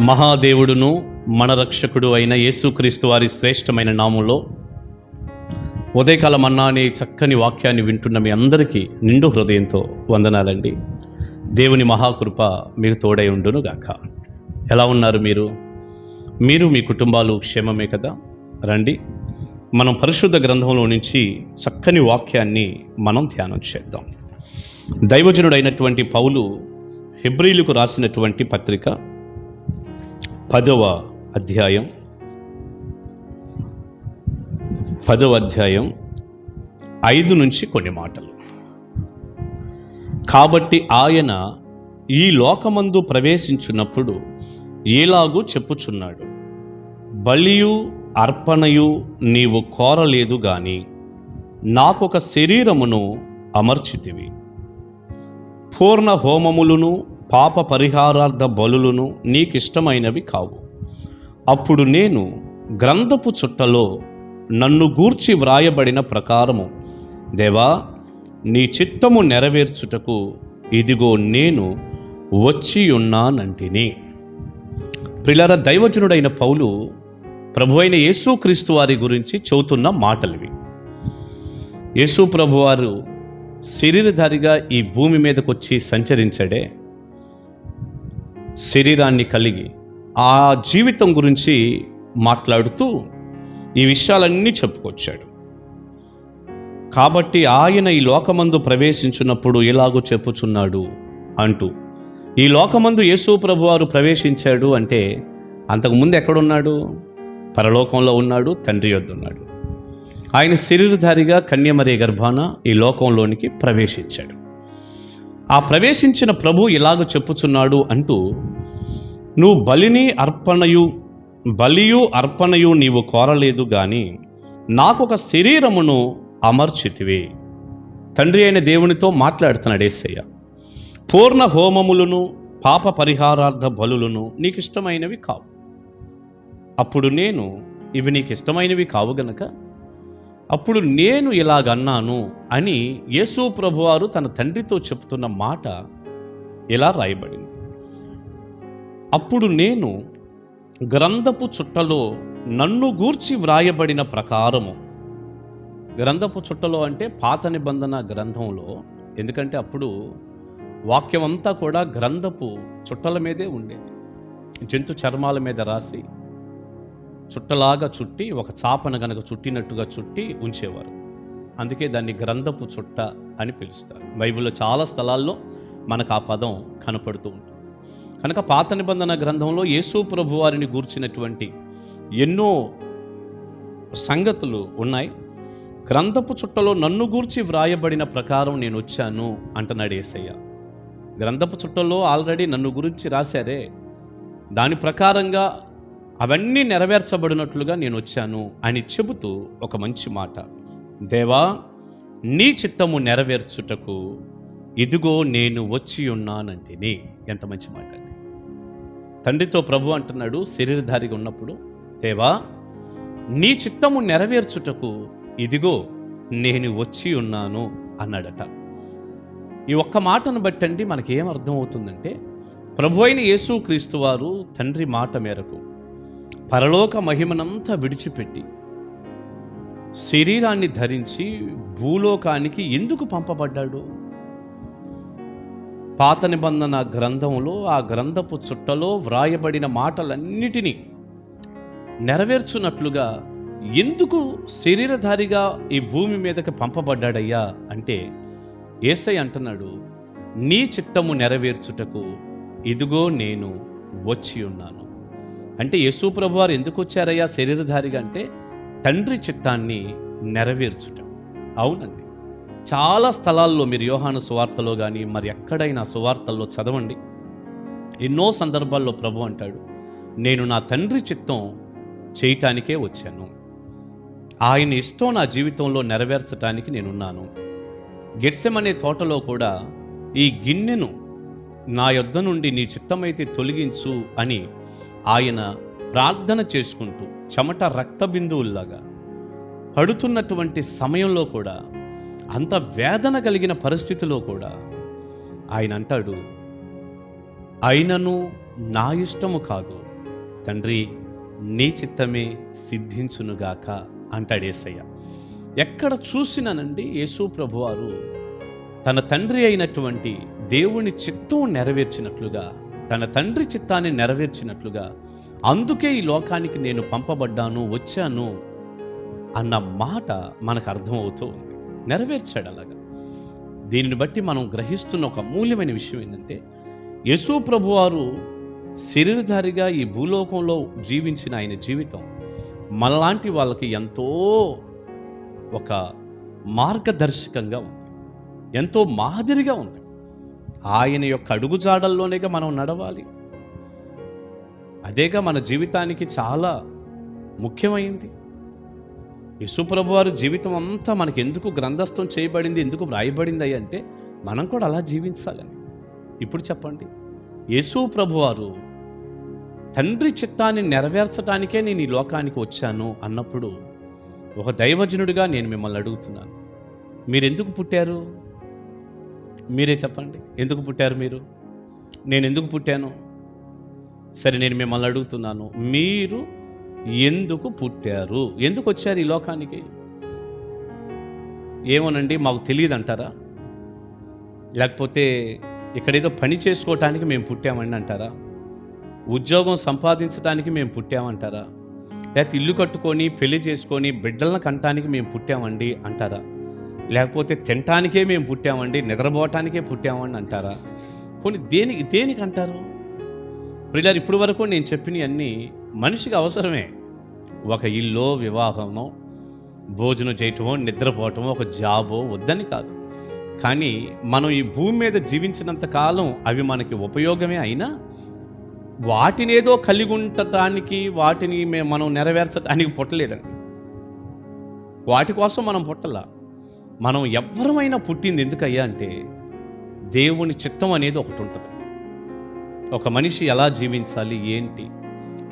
మహాదేవుడును మన రక్షకుడు అయిన యేసుక్రీస్తు వారి శ్రేష్టమైన నామంలో ఉదయకాల మన్నా అనే చక్కని వాక్యాన్ని వింటున్న మీ అందరికీ నిండు హృదయంతో వందనాలండి. దేవుని మహాకృప మీకు తోడై ఉండును గాక. ఎలా ఉన్నారు మీరు మీ కుటుంబాలు క్షేమమే కదా? రండి, మనం పరిశుద్ధ గ్రంథంలో నుంచి చక్కని వాక్యాన్ని మనం ధ్యానం చేద్దాం. దైవజనుడైనటువంటి పౌలు హెబ్రీలకు రాసినటువంటి పత్రిక 10వ అధ్యాయం 5 నుంచి కొన్ని మాటలు. కాబట్టి ఆయన ఈ లోకమందు ప్రవేశించున్నప్పుడు ఏలాగూ చెప్పుచున్నాడు, బలియు అర్పణయు నీవు కోరలేదు గాని నాకొక శరీరమును అమర్చితివి. పూర్ణ హోమములను పాప పరిహారార్థ బలులను నీకిష్టమైనవి కావు. అప్పుడు నేను గ్రంథపు చుట్టలో నన్ను గూర్చి వ్రాయబడిన ప్రకారము, దేవా నీ చిత్తము నెరవేర్చుటకు ఇదిగో నేను వచ్చి ఉన్నానంటిని. ప్రియులారా, దైవజనుడైన పౌలు ప్రభువైన యేసుక్రీస్తు వారి గురించి చెబుతున్న మాటలివి. యేసు ప్రభువారు శరీరధారిగా ఈ భూమి మీదకు వచ్చి సంచరించాడే, శరీరాన్ని కలిగి ఆ జీవితం గురించి మాట్లాడుతూ ఈ విషయాలన్నీ చెప్పుకొచ్చాడు. కాబట్టి ఆయన ఈ లోకమందు ప్రవేశించినప్పుడు ఎలాగో చెప్పుచున్నాడు అంటూ, ఈ లోకమందు యేసు ప్రభువారు ప్రవేశించాడు అంటే అంతకుముందు ఎక్కడున్నాడు? పరలోకంలో ఉన్నాడు, తండ్రి యొద్ద ఉన్నాడు. ఆయన శరీరధారిగా కన్యమరీ గర్భాన ఈ లోకంలోనికి ప్రవేశించాడు. ఆ ప్రవేశించిన ప్రభు ఇలాగ చెప్పుచున్నాడు అంటూ, నువ్వు బలియు అర్పణయు నీవు కోరలేదు గాని నాకొక శరీరమును అమర్చితివి. తండ్రి అయిన దేవునితో మాట్లాడుతున్నాడు యేసయ్య. పూర్ణ హోమములను పాప పరిహారార్థ బలులను నీకు ఇష్టమైనవి కావు. అప్పుడు నేను, ఇవి నీకు ఇష్టమైనవి కావు గనక అప్పుడు నేను ఇలాగన్నాను అని యేసు ప్రభువారు తన తండ్రితో చెప్తున్న మాట ఇలా రాయబడింది. అప్పుడు నేను గ్రంథపు చుట్టలో నన్ను గూర్చి వ్రాయబడిన ప్రకారము. గ్రంథపు చుట్టలో అంటే పాత నిబంధన గ్రంథంలో, ఎందుకంటే అప్పుడు వాక్యం అంతా కూడా గ్రంథపు చుట్టల మీదే ఉండేది. జంతు చర్మాల మీద రాసి చుట్టలాగా చుట్టి, ఒక చాపను గనక చుట్టినట్టుగా చుట్టి ఉంచేవారు. అందుకే దాన్ని గ్రంథపు చుట్ట అని పిలుస్తారు. బైబిల్లో చాలా స్థలాల్లో మనకు ఆ పదం కనపడుతూ ఉంటుంది. కనుక పాత నిబంధన గ్రంథంలో యేసు ప్రభు వారిని గూర్చినటువంటి ఎన్నో సంగతులు ఉన్నాయి. గ్రంథపు చుట్టలో నన్ను గూర్చి వ్రాయబడిన ప్రకారం నేను వచ్చాను అంటున్నాడు యేసయ్య. గ్రంథపు చుట్టలో ఆల్రెడీ నన్ను గురించి రాశారే, దాని ప్రకారంగా అవన్నీ నెరవేర్చబడినట్లుగా నేను వచ్చాను అని చెబుతూ ఒక మంచి మాట, దేవా నీ చిత్తము నెరవేర్చుటకు ఇదిగో నేను వచ్చి ఉన్నానంటిని. ఎంత మంచి మాట అండి. తండ్రితో ప్రభు అంటున్నాడు శరీరధారిగా ఉన్నప్పుడు, దేవా నీ చిత్తము నెరవేర్చుటకు ఇదిగో నేను వచ్చి ఉన్నాను అన్నాడట. ఈ ఒక్క మాటను బట్టండి మనకేం అర్థం అవుతుందంటే, ప్రభు అయిన యేసుక్రీస్తు వారు తండ్రి మాట మేరకు పరలోక మహిమనంతా విడిచిపెట్టి శరీరాన్ని ధరించి భూలోకానికి ఎందుకు పంపబడ్డాడు? పాత నిబంధన గ్రంథంలో ఆ గ్రంథపు చుట్టలో వ్రాయబడిన మాటలన్నిటినీ నెరవేర్చున్నట్లుగా ఎందుకు శరీరధారిగా ఈ భూమి మీదకి పంపబడ్డాడయ్యా అంటే, యేసయ్య అంటున్నాడు, నీ చిత్తము నెరవేర్చుటకు ఇదిగో నేను వచ్చి ఉన్నాను. అంటే యేసు ప్రభు వారు ఎందుకు వచ్చారయ్యా శరీరధారిగా అంటే, తండ్రి చిత్తాన్ని నెరవేర్చుట. అవునండి, చాలా స్థలాల్లో మీరు యోహాను సువార్తలో కానీ మరి ఎక్కడైనా సువార్తల్లో చదవండి. ఎన్నో సందర్భాల్లో ప్రభు అంటాడు, నేను నా తండ్రి చిత్తం చేయటానికే వచ్చాను. ఆయన ఇష్టం నా జీవితంలో నెరవేర్చటానికి నేనున్నాను. గెత్సెమనే తోటలో కూడా ఈ గిన్నెను నా యొద్ద నుండి నీ చిత్తమైతే తొలగించు అని ఆయన ప్రార్థన చేసుకుంటూ చెమట రక్త బిందువుల్లాగా పడుతున్నటువంటి సమయంలో కూడా, అంత వేదన కలిగిన పరిస్థితిలో కూడా ఆయన అంటాడు, అయినను నా ఇష్టము కాదు తండ్రి నీ చిత్తమే సిద్ధించునుగాక అంటాడు యేసయ్య. ఎక్కడ చూసినానండి యేసు ప్రభువారు తన తండ్రి అయినటువంటి దేవుని చిత్తం నెరవేర్చినట్లుగా, తన తండ్రి చిత్తాన్ని నెరవేర్చినట్లుగా, అందుకే ఈ లోకానికి నేను పంపబడ్డాను, వచ్చాను అన్న మాట మనకు అర్థమవుతూ ఉంది. నెరవేర్చాడు అలాగా. దీనిని బట్టి మనం గ్రహిస్తున్న ఒక అమూల్యమైన విషయం ఏంటంటే, యేసు ప్రభువారు శరీరధారిగా ఈ భూలోకంలో జీవించిన ఆయన జీవితం మనలాంటి వాళ్ళకి ఎంతో ఒక మార్గదర్శకంగా ఉంది, ఎంతో మాదిరిగా ఉంది. ఆయన యొక్క అడుగుజాడల్లోనేగా మనం నడవాలి. అదేగా మన జీవితానికి చాలా ముఖ్యమైంది. యేసుప్రభు వారి జీవితం అంతా మనకి ఎందుకు గ్రంథస్థం చేయబడింది, ఎందుకు వ్రాయబడింది అంటే మనం కూడా అలా జీవించాలని. ఇప్పుడు చెప్పండి, యేసు ప్రభువారు తండ్రి చిత్తాన్ని నెరవేర్చడానికే నేను ఈ లోకానికి వచ్చాను అన్నప్పుడు ఒక దైవజనుడిగా నేను మిమ్మల్ని అడుగుతున్నాను, మీరెందుకు పుట్టారు? మీరే చెప్పండి, ఎందుకు పుట్టారు మీరు? నేను ఎందుకు పుట్టాను? సరే, నేను మిమ్మల్ని అడుగుతున్నాను, మీరు ఎందుకు పుట్టారు? ఎందుకు వచ్చారు ఈ లోకానికి? ఏమోనండి మాకు తెలియదు అంటారా? లేకపోతే ఇక్కడేదో పని చేసుకోవటానికి మేము పుట్టామండి అంటారా? ఉద్యోగం సంపాదించడానికి మేము పుట్టామంటారా? లేకపోతే ఇల్లు కట్టుకొని పెళ్లి చేసుకొని బిడ్డలను కంటానికి మేము పుట్టామండి అంటారా? లేకపోతే తినటానికే మేము పుట్టామండి, నిద్రపోవటానికే పుట్టామండి అంటారా? పోనీ దేనికి అంటారు? ప్రియులారా, ఇప్పుడు వరకు నేను చెప్పినవి అన్నీ మనిషికి అవసరమే. ఒక ఇల్లు, వివాహమో, భోజనం చేయటమో, నిద్రపోవటమో, ఒక జాబో వద్దని కాదు. కానీ మనం ఈ భూమి మీద జీవించినంత కాలం అవి మనకి ఉపయోగమే అయినా వాటినేదో కలిగి ఉండటానికి, వాటిని మనం నెరవేర్చడానికి పుట్టలేదండి. వాటి కోసం మనం పుట్టలా. మనం ఎవ్వరమైనా పుట్టింది ఎందుకయ్యా అంటే దేవుని చిత్తం అనేది ఒకటి ఉంటుంది. ఒక మనిషి ఎలా జీవించాలి ఏంటి,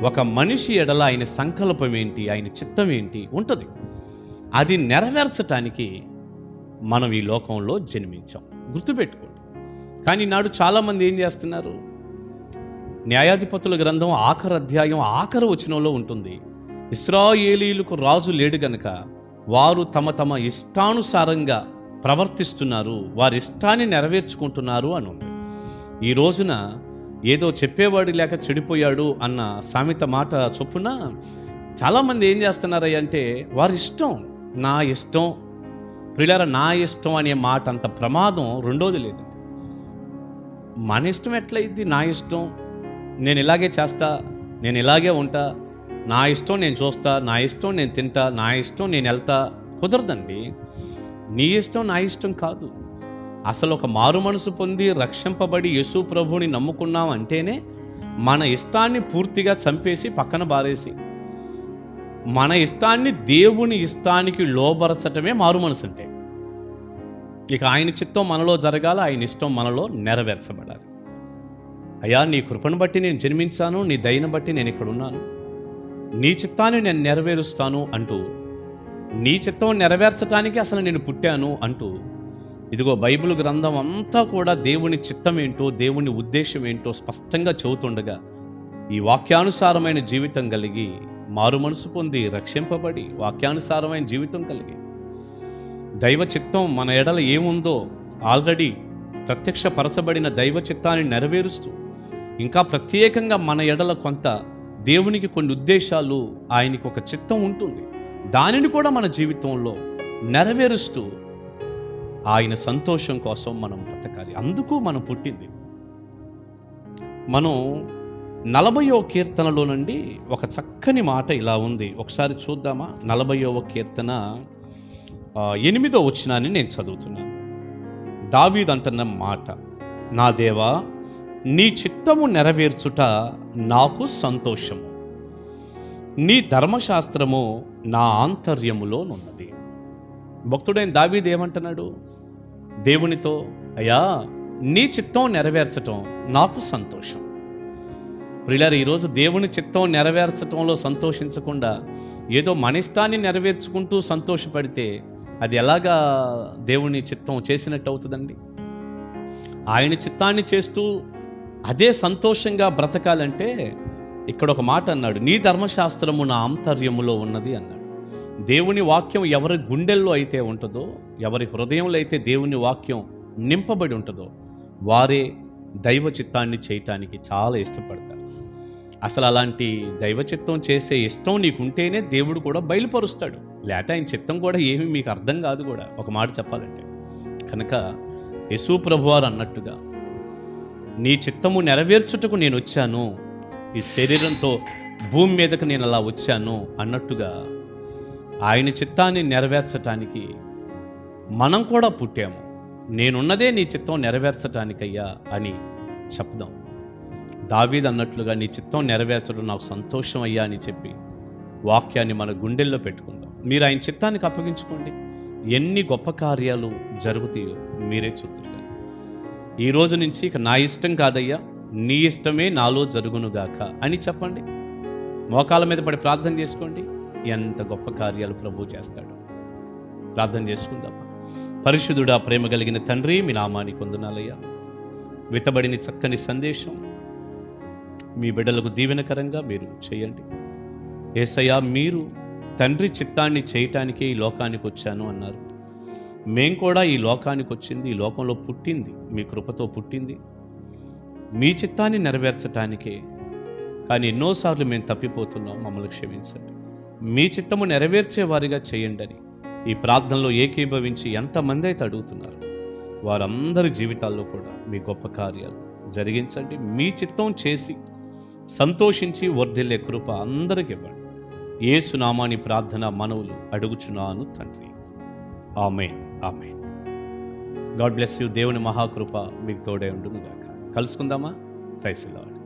ఒక మనిషి ఎడల ఆయన సంకల్పం ఏంటి, ఆయన చిత్తం ఏంటి ఉంటుంది. అది నెరవేర్చటానికి మనం ఈ లోకంలో జన్మించాం, గుర్తుపెట్టుకోండి. కానీ నాడు చాలామంది ఏం చేస్తున్నారు, న్యాయాధిపతుల గ్రంథం ఆఖరి అధ్యాయం ఆఖరి వచనంలో ఉంటుంది, ఇశ్రాయేలీయులకు రాజు లేడు గనుక వారు తమ ఇష్టానుసారంగా ప్రవర్తిస్తున్నారు, వారి ఇష్టాన్ని నెరవేర్చుకుంటున్నారు అని ఉంది. ఈ రోజున ఏదో చెప్పేవాడు లేక చెడిపోయాడు అన్న సామెత మాట చొప్పున చాలామంది ఏం చేస్తున్నారంటే వారి ఇష్టం, నా ఇష్టం. ప్రియులారా, నా ఇష్టం అనే మాట అంత ప్రమాదం రెండోది లేదు. మన ఇష్టం ఎట్లయిద్ది? నా ఇష్టం, నేను ఇలాగే చేస్తా, నేను ఇలాగే ఉంటా, నా ఇష్టం నేను చూస్తా, నా ఇష్టం నేను తింటా, నా ఇష్టం నేను వెళ్తా. కుదరదండి. నీ ఇష్టం నా ఇష్టం కాదు. అసలు ఒక మారు మనసు పొంది రక్షింపబడి యేసు ప్రభువుని నమ్ముకున్నాం అంటేనే మన ఇష్టాన్ని పూర్తిగా చంపేసి పక్కన బారేసి మన ఇష్టాన్ని దేవుని ఇష్టానికి లోబరచటమే మారు మనసు అంటే. ఇక ఆయన చిత్తం మనలో జరగాలి, ఆయన ఇష్టం మనలో నెరవేర్చబడాలి. అయ్యా, నీ కృపను బట్టి నేను జన్మించాను, నీ దయను బట్టి నేను ఇక్కడ ఉన్నాను, నీ చిత్తాన్ని నేను నెరవేరుస్తాను అంటూ, నీ చిత్తం నెరవేర్చడానికి అసలు నేను పుట్టాను అంటూ, ఇదిగో బైబిల్ గ్రంథం అంతా కూడా దేవుని చిత్తం ఏంటో, దేవుని ఉద్దేశం ఏంటో స్పష్టంగా చెబుతుండగా ఈ వాక్యానుసారమైన జీవితం కలిగి మారు మనసు పొంది రక్షింపబడి వాక్యానుసారమైన జీవితం కలిగి దైవ చిత్తం మన ఎడల ఏముందో ఆల్రెడీ ప్రత్యక్షపరచబడిన దైవ చిత్తాన్ని నెరవేరుస్తూ, ఇంకా ప్రత్యేకంగా మన ఎడల కొంత దేవునికి కొన్ని ఉద్దేశాలు, ఆయనకు ఒక చిత్తం ఉంటుంది, దానిని కూడా మన జీవితంలో నెరవేరుస్తూ ఆయన సంతోషం కోసం మనం బ్రతకాలి. అందుకు మనం పుట్టింది. మనం 40వ కీర్తనలో నుండి ఒక చక్కని మాట ఇలా ఉంది, ఒకసారి చూద్దామా? 40వ కీర్తన 8వ వచనాన్ని నేను చదువుతున్నాను. దావీదు అంటున్న మాట, నా దేవా, నీ చిత్తము నెరవేర్చుట నాకు సంతోషము, నీ ధర్మశాస్త్రము నా ఆంతర్యములోనున్నది. భక్తుడైన దావీదు ఏమంటున్నాడు దేవునితో? అయ్యా, నీ చిత్తం నెరవేర్చటం నాకు సంతోషం. ప్రియులారా, ఈరోజు దేవుని చిత్తం నెరవేర్చటంలో సంతోషించకుండా ఏదో మన ఇష్టాన్ని నెరవేర్చుకుంటూ సంతోషపడితే అది ఎలాగా దేవుని చిత్తం చేసినట్టు అవుతుందండి? ఆయన చిత్తాన్ని చేస్తూ అదే సంతోషంగా బ్రతకాలంటే ఇక్కడ ఒక మాట అన్నాడు, నీ ధర్మశాస్త్రము నా ఆంతర్యములో ఉన్నది అన్నాడు. దేవుని వాక్యం ఎవరి గుండెల్లో అయితే ఉంటుందో, ఎవరి హృదయంలో అయితే దేవుని వాక్యం నింపబడి ఉంటుందో, వారే దైవ చిత్తాన్ని చేయటానికి చాలా ఇష్టపడతారు. అసలు అలాంటి దైవ చిత్తం చేసే ఇష్టం నీకుంటేనే దేవుడు కూడా బయలుపరుస్తాడు. లేకపోతే ఆయన చిత్తం కూడా ఏమీ మీకు అర్థం కాదు కూడా, ఒక మాట చెప్పాలంటే. కనుక యేసు ప్రభువారు అన్నట్టుగా నీ చిత్తము నెరవేర్చుటకు నేను వచ్చాను, ఈ శరీరంతో భూమి మీదకు నేను అలా వచ్చాను అన్నట్టుగా ఆయన చిత్తాన్ని నెరవేర్చటానికి మనం కూడా పుట్టాము. నేనున్నదే నీ చిత్తం నెరవేర్చటానికయ్యా అని చెప్దాం. దావీదు అన్నట్లుగా నీ చిత్తం నెరవేర్చడం నాకు సంతోషం అయ్యా అని చెప్పి వాక్యాన్ని మన గుండెల్లో పెట్టుకుందాం. మీరు ఆయన చిత్తానికి అప్పగించుకోండి, ఎన్ని గొప్ప కార్యాలు జరుగుతాయో మీరే చూద్దరు. ఈ రోజు నుంచి ఇక నా ఇష్టం కాదయ్యా, నీ ఇష్టమే నాలో జరుగునుగాక అని చెప్పండి. మోకాళ్ళ మీద పడి ప్రార్థన చేసుకోండి. ఎంత గొప్ప కార్యాలు ప్రభువు చేస్తాడు. ప్రార్థన చేసుకుందామా. పరిశుద్ధుడా, ప్రేమ కలిగిన తండ్రి, మీ నామానికి వందనాలయ్యా. విత్తబడిన చక్కని సందేశం మీ బిడ్డలకు దీవెనకరంగా మీరు చేయండి. యేసయ్యా, మీరు తండ్రి చిత్తాన్ని చేయటానికే ఈ లోకానికి వచ్చాను అన్నారు. మేం కూడా ఈ లోకానికి వచ్చింది, ఈ లోకంలో పుట్టింది మీ కృపతో పుట్టింది, మీ చిత్తాన్ని నెరవేర్చటానికే. కానీ ఎన్నోసార్లు మేము తప్పిపోతున్నాం, మమ్మల్ని క్షమించండి. మీ చిత్తము నెరవేర్చే వారిగా చేయండి అని ఈ ప్రార్థనలో ఏకీభవించి ఎంతమంది అయితే అడుగుతున్నారు, వారందరి జీవితాల్లో కూడా మీ గొప్ప కార్యాలు జరిగించండి. మీ చిత్తం చేసి సంతోషించి వర్ధిల్లే కృప అందరికి ఇవ్వండి. యేసు నామాని ప్రార్థన మనవులు అడుగుచున్నాను తండ్రి. Amen, amen. God bless you. దేవుని మహాకృప మీకు తోడే ఉండును గాక. కలుసుకుందామా? Praise the lord.